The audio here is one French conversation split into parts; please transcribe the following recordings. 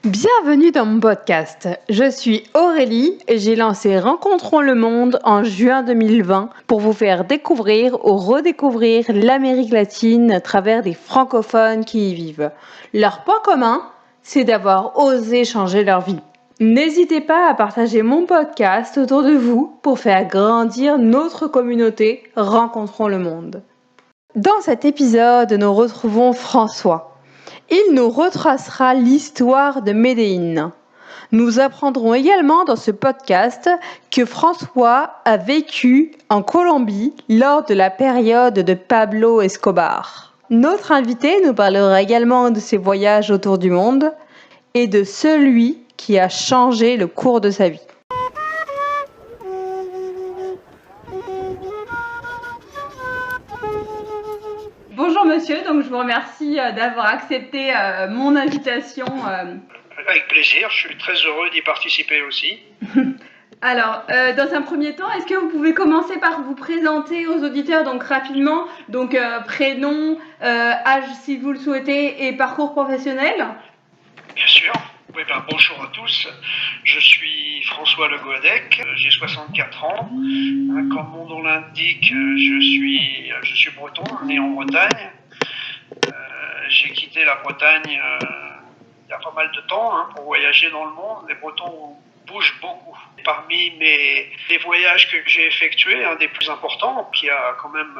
Bienvenue dans mon podcast. Je suis Aurélie et j'ai lancé Rencontrons le monde en juin 2020 pour vous faire découvrir ou redécouvrir l'Amérique latine à travers des francophones qui y vivent. Leur point commun, c'est d'avoir osé changer leur vie. N'hésitez pas à partager mon podcast autour de vous pour faire grandir notre communauté Rencontrons le monde. Dans cet épisode, nous retrouvons François. Il nous retracera l'histoire de Medellín. Nous apprendrons également dans ce podcast que François a vécu en Colombie lors de la période de Pablo Escobar. Notre invité nous parlera également de ses voyages autour du monde et de celui qui a changé le cours de sa vie. Bonjour monsieur, donc je vous remercie d'avoir accepté mon invitation. Avec plaisir, je suis très heureux d'y participer aussi. Alors, dans un premier temps, est-ce que vous pouvez commencer par vous présenter aux auditeurs, donc rapidement, donc prénom, âge si vous le souhaitez et parcours professionnel? Bien sûr. Oui, bonjour à tous, je suis François Le Goadec, j'ai 64 ans. Comme mon nom l'indique, je suis breton, né en Bretagne. J'ai quitté la Bretagne il y a pas mal de temps pour voyager dans le monde. Les Bretons bougent beaucoup. Parmi les voyages que j'ai effectués, un des plus importants, qui a quand même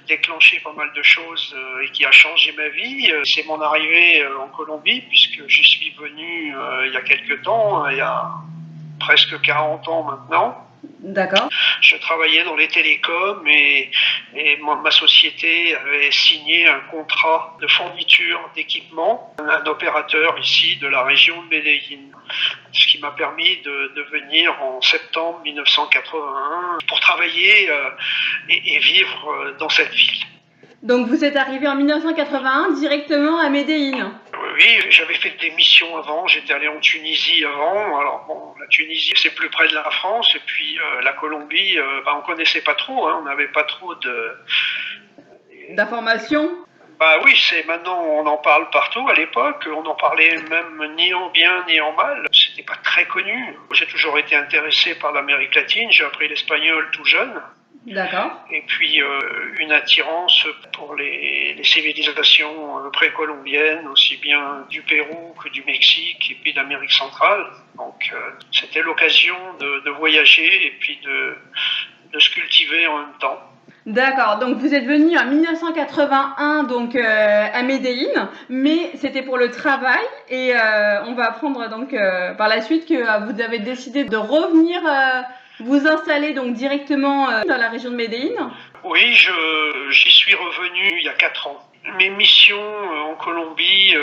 déclenché pas mal de choses et qui a changé ma vie, c'est mon arrivée en Colombie, puisque je suis venu il y a quelques temps, il y a presque 40 ans maintenant. D'accord. Je travaillais dans les télécoms et ma société avait signé un contrat de fourniture d'équipement à un opérateur ici de la région de Medellín. Ce qui m'a permis de venir en septembre 1981 pour travailler et vivre dans cette ville. Donc vous êtes arrivé en 1981 directement à Medellín. Oui, j'avais fait des missions avant, j'étais allé en Tunisie avant. Alors bon, la Tunisie c'est plus près de la France et puis la Colombie, on connaissait pas trop, on n'avait pas trop d'informations. Oui, c'est maintenant on en parle partout. À l'époque, on en parlait même ni en bien ni en mal. C'était pas très connu. J'ai toujours été intéressé par l'Amérique latine. J'ai appris l'espagnol tout jeune. D'accord. Et puis une attirance pour les civilisations précolombiennes, aussi bien du Pérou que du Mexique et puis d'Amérique centrale. Donc c'était l'occasion de voyager et puis de se cultiver en même temps. D'accord, donc vous êtes venu en 1981 donc à Medellín, mais c'était pour le travail et on va apprendre donc par la suite que vous avez décidé de revenir vous installer donc directement dans la région de Medellín. Oui, j'y suis revenu il y a 4 ans. Mes missions en Colombie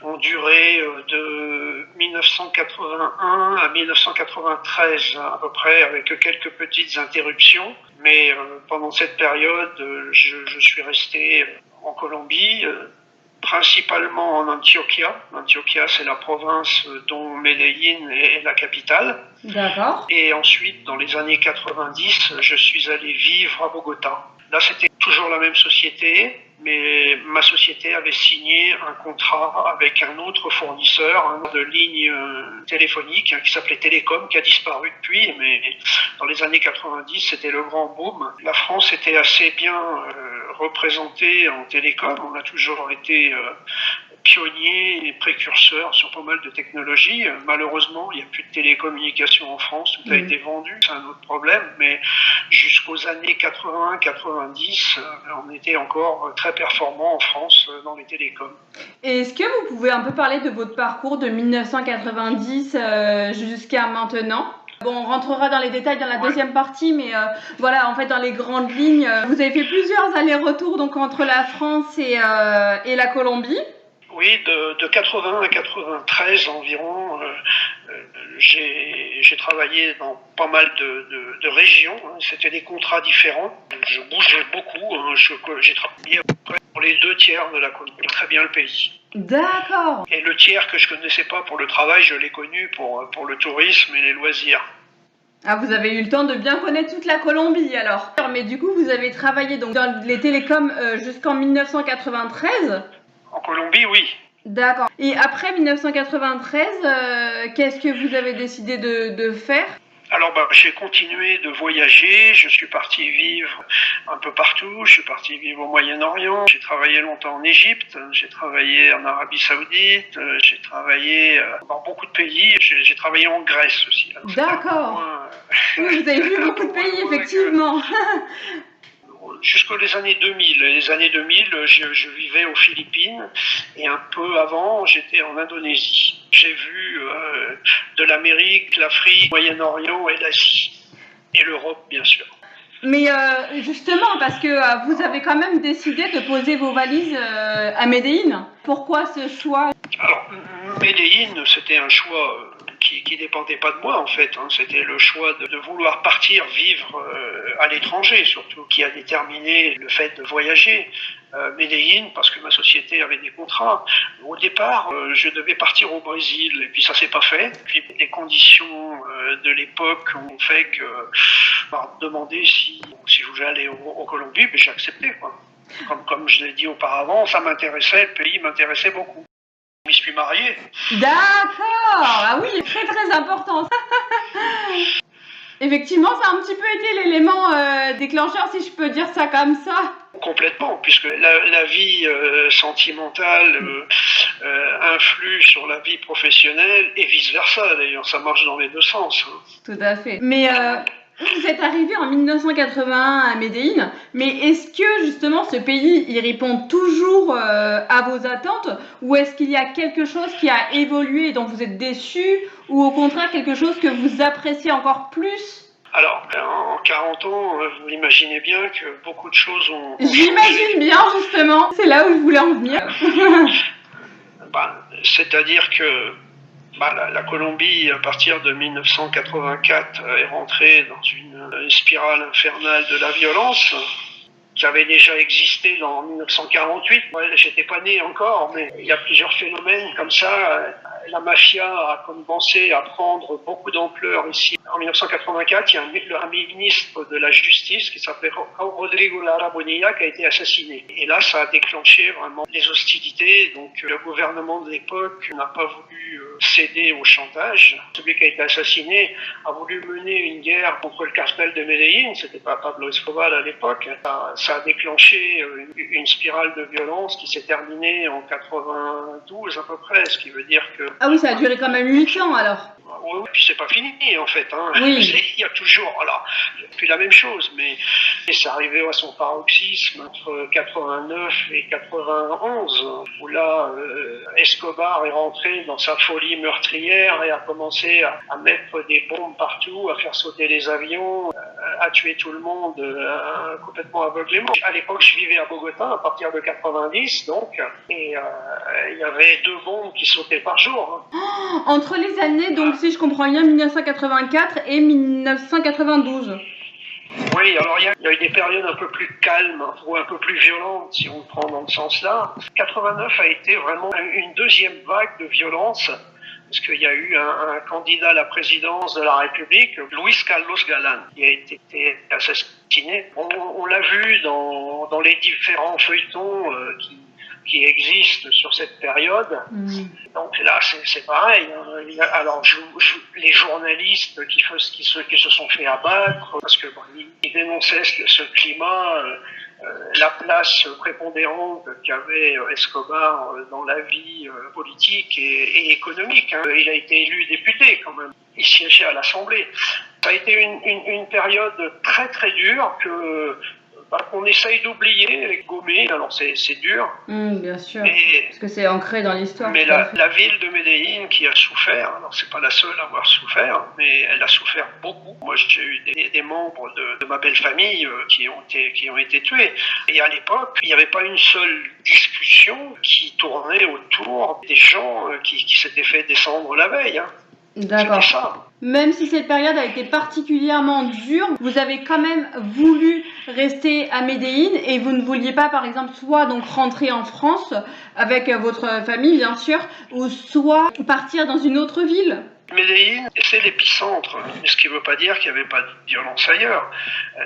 ont duré de 1981 à 1993 à peu près, avec quelques petites interruptions. Mais pendant cette période, je suis resté en Colombie, principalement en Antioquia. Antioquia, c'est la province dont Medellín est la capitale. D'accord. Et ensuite, dans les années 90, je suis allé vivre à Bogota. Là, c'était toujours la même société, mais ma société avait signé un contrat avec un autre fournisseur de lignes téléphoniques qui s'appelait Télécom, qui a disparu depuis, mais dans les années 90, c'était le grand boom. La France était assez bien représentée en télécom. On a toujours été pionnier et précurseur sur pas mal de technologies. Malheureusement, il n'y a plus de télécommunications en France, tout a été vendu, c'est un autre problème, mais jusqu'aux années 80-90, on était encore très performant en France dans les télécoms. Et est-ce que vous pouvez un peu parler de votre parcours de 1990 jusqu'à maintenant ? Bon, on rentrera dans les détails dans la deuxième partie, mais voilà, en fait, dans les grandes lignes, vous avez fait plusieurs allers-retours donc entre la France et la Colombie. Oui, de 80 à 93 environ, j'ai travaillé dans pas mal de régions. C'était des contrats différents. Je bougeais beaucoup. J'ai travaillé à peu près pour les 2/3 de la Colombie, très bien le pays. D'accord. Et le tiers que je connaissais pas pour le travail, je l'ai connu pour le tourisme et les loisirs. Ah, vous avez eu le temps de bien connaître toute la Colombie alors. Mais du coup, vous avez travaillé donc dans les télécoms jusqu'en 1993. En Colombie, oui. D'accord. Et après 1993, qu'est-ce que vous avez décidé de faire? Alors j'ai continué de voyager, je suis parti vivre un peu partout, je suis parti vivre au Moyen-Orient, j'ai travaillé longtemps en Égypte, j'ai travaillé en Arabie Saoudite, j'ai travaillé dans beaucoup de pays, j'ai travaillé en Grèce aussi. D'accord. Oui, vous avez vu beaucoup de pays, effectivement. Jusqu'aux années 2000. Les années 2000, je vivais aux Philippines et un peu avant, j'étais en Indonésie. J'ai vu de l'Amérique, l'Afrique, le Moyen-Orient et l'Asie. Et l'Europe, bien sûr. Mais justement, parce que vous avez quand même décidé de poser vos valises à Médéine. Pourquoi ce choix? Alors, Médéine, c'était un choix qui dépendait pas de moi en fait. Hein. C'était le choix de vouloir partir vivre à l'étranger, surtout qui a déterminé le fait de voyager. Médéine, parce que ma société avait des contrats. Au départ, je devais partir au Brésil, et puis ça s'est pas fait. Puis les conditions de l'époque ont fait que m'a demandé si je voulais aller au Colombie, mais j'ai accepté quoi. Comme je l'ai dit auparavant, ça m'intéressait, le pays m'intéressait beaucoup. Je m'y suis marié. D'accord. Ah oui, très très important. Effectivement, ça a un petit peu été l'élément déclencheur, si je peux dire ça comme ça. Complètement, puisque la vie sentimentale influe sur la vie professionnelle et vice-versa. D'ailleurs, ça marche dans les deux sens. Hein. Tout à fait. Mais vous êtes arrivé en 1981 à Médéine, mais est-ce que justement ce pays, il répond toujours à vos attentes, ou est-ce qu'il y a quelque chose qui a évolué et dont vous êtes déçu, ou au contraire quelque chose que vous appréciez encore plus? Alors, en 40 ans, vous imaginez bien que beaucoup de choses ont J'imagine bien, justement. C'est là où je voulais en venir. C'est-à-dire que la Colombie, à partir de 1984, est rentrée dans une spirale infernale de la violence qui avait déjà existé en 1948. Moi, j'étais pas né encore, mais il y a plusieurs phénomènes comme ça. La mafia a commencé à prendre beaucoup d'ampleur ici. En 1984, il y a un ministre de la Justice qui s'appelait Rodrigo Lara Bonilla qui a été assassiné. Et là, ça a déclenché vraiment les hostilités. Donc, le gouvernement de l'époque n'a pas voulu céder au chantage. Celui qui a été assassiné a voulu mener une guerre contre le cartel de Medellín. C'était pas Pablo Escobar à l'époque. Ça a déclenché une spirale de violence qui s'est terminée en 92 à peu près, ce qui veut dire que... Ah oui, ça a duré quand même 8 ans alors. Oui, puis c'est pas fini en fait. Hein. Oui. Il y a toujours, alors, puis la même chose, mais c'est arrivé à son paroxysme entre 89 et 91, où là, Escobar est rentré dans sa folie meurtrière et a commencé à mettre des bombes partout, à faire sauter les avions, à tuer tout le monde complètement aveuglément. À l'époque, je vivais à Bogota à partir de 90, donc, et il y avait 2 bombes qui sautaient par jour. Hein. Oh, entre les années, donc si je comprends bien, 1984 et 1992. Oui, alors il y a eu des périodes un peu plus calmes ou un peu plus violentes, si on le prend dans ce sens-là. 89 a été vraiment une deuxième vague de violence, parce qu'il y a eu un candidat à la présidence de la République, Luis Carlos Galán, qui a été assassiné. On l'a vu dans les différents feuilletons qui existent sur cette période. Donc là, c'est pareil. Hein. Alors, les journalistes qui se sont fait abattre parce que ils dénonçaient ce climat, la place prépondérante qu'avait Escobar dans la vie politique et économique. Hein. Il a été élu député quand même. Il siégeait à l'Assemblée. Ça a été une période très très dure qu'on essaye d'oublier, gommer, alors c'est dur. Bien sûr, parce que c'est ancré dans l'histoire. Mais la ville de Medellín qui a souffert, alors c'est pas la seule à avoir souffert, mais elle a souffert beaucoup. Moi j'ai eu des membres de ma belle famille qui ont été tués. Et à l'époque, il n'y avait pas une seule discussion qui tournait autour des gens qui s'étaient fait descendre la veille. Hein. D'accord. Même si cette période a été particulièrement dure, vous avez quand même voulu rester à Medellín et vous ne vouliez pas, par exemple, soit donc rentrer en France avec votre famille, bien sûr, ou soit partir dans une autre ville. Medellín, c'est l'épicentre, ce qui ne veut pas dire qu'il n'y avait pas de violence ailleurs.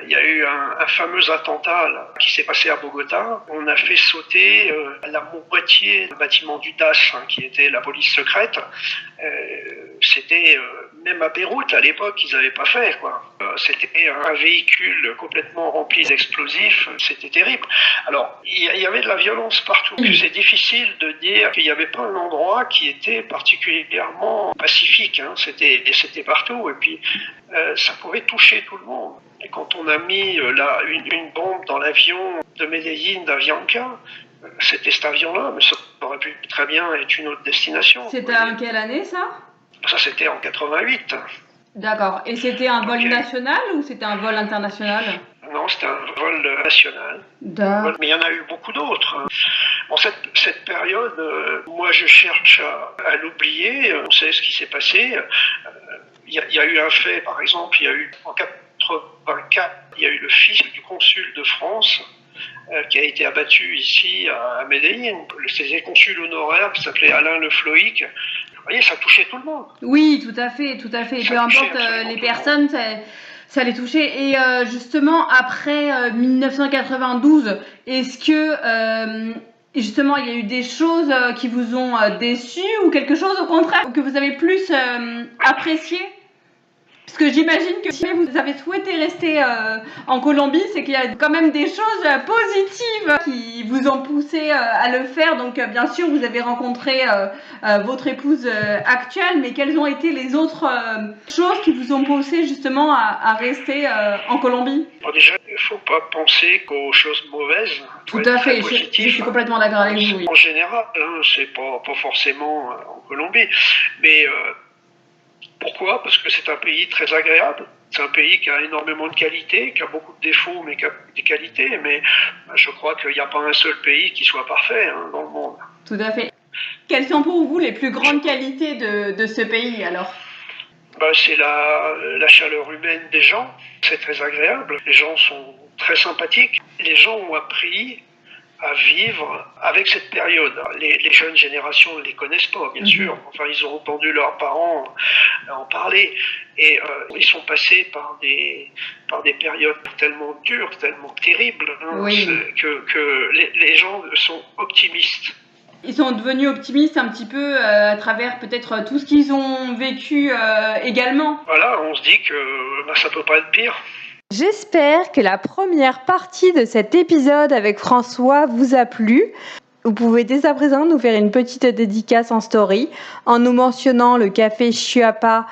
Il y a eu un fameux attentat là, qui s'est passé à Bogota. On a fait sauter la moitié du bâtiment du DAS, qui était la police secrète. C'était même à Beyrouth, à l'époque, ils n'avaient pas fait, quoi. C'était un véhicule complètement rempli d'explosifs. C'était terrible. Alors, il y avait de la violence partout. C'est difficile de dire qu'il n'y avait pas un endroit qui était particulièrement pacifique. C'était partout. Et puis, ça pouvait toucher tout le monde. Et quand on a mis une bombe dans l'avion de Medellín, d'Avianca, c'était cet avion-là, mais ça aurait pu très bien être une autre destination. C'était en quelle année, ça ? Ça, c'était en 88. D'accord. Et c'était un vol national ou c'était un vol international ? Non, c'était un vol national. D'accord. Mais il y en a eu beaucoup d'autres. En cette période, moi, je cherche à l'oublier. On sait ce qui s'est passé. Il y a eu un fait, par exemple, en 84, il y a eu le fils du consul de France qui a été abattu ici à Medellín. C'était le consul honoraire qui s'appelait Alain Le Floïc. Vous voyez, ça touchait tout le monde. Oui, tout à fait, tout à fait. Peu importe les personnes, ça les touchait. Et justement, après 1992, est-ce que justement il y a eu des choses qui vous ont déçu ou quelque chose au contraire que vous avez plus apprécié ? Parce que j'imagine que si vous avez souhaité rester en Colombie, c'est qu'il y a quand même des choses positives qui vous ont poussé à le faire. Donc bien sûr, vous avez rencontré votre épouse actuelle, mais quelles ont été les autres choses qui vous ont poussé justement à rester en Colombie ? Bon, déjà, il ne faut pas penser qu'aux choses mauvaises. Tout à fait, je suis complètement d'accord avec vous. Oui. En général, c'est pas forcément en Colombie, mais... Pourquoi ? Parce que c'est un pays très agréable. C'est un pays qui a énormément de qualités, qui a beaucoup de défauts, mais qui a des qualités. Mais je crois qu'il n'y a pas un seul pays qui soit parfait dans le monde. Tout à fait. Quelles sont pour vous les plus grandes qualités de ce pays alors ? C'est la chaleur humaine des gens. C'est très agréable. Les gens sont très sympathiques. Les gens ont appris à vivre avec cette période. Les jeunes générations ne les connaissent pas, bien sûr. Enfin, ils ont entendu leurs parents en parler. Et ils sont passés par des périodes tellement dures, tellement terribles, oui. que les gens sont optimistes. Ils sont devenus optimistes un petit peu à travers peut-être tout ce qu'ils ont vécu également. Voilà, on se dit que ça peut pas être pire. J'espère que la première partie de cet épisode avec François vous a plu. Vous pouvez dès à présent nous faire une petite dédicace en story en nous mentionnant le café Chiapa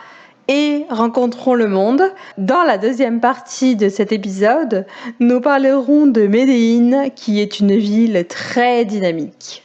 et Rencontrons le monde. Dans la deuxième partie de cet épisode, nous parlerons de Medellín qui est une ville très dynamique.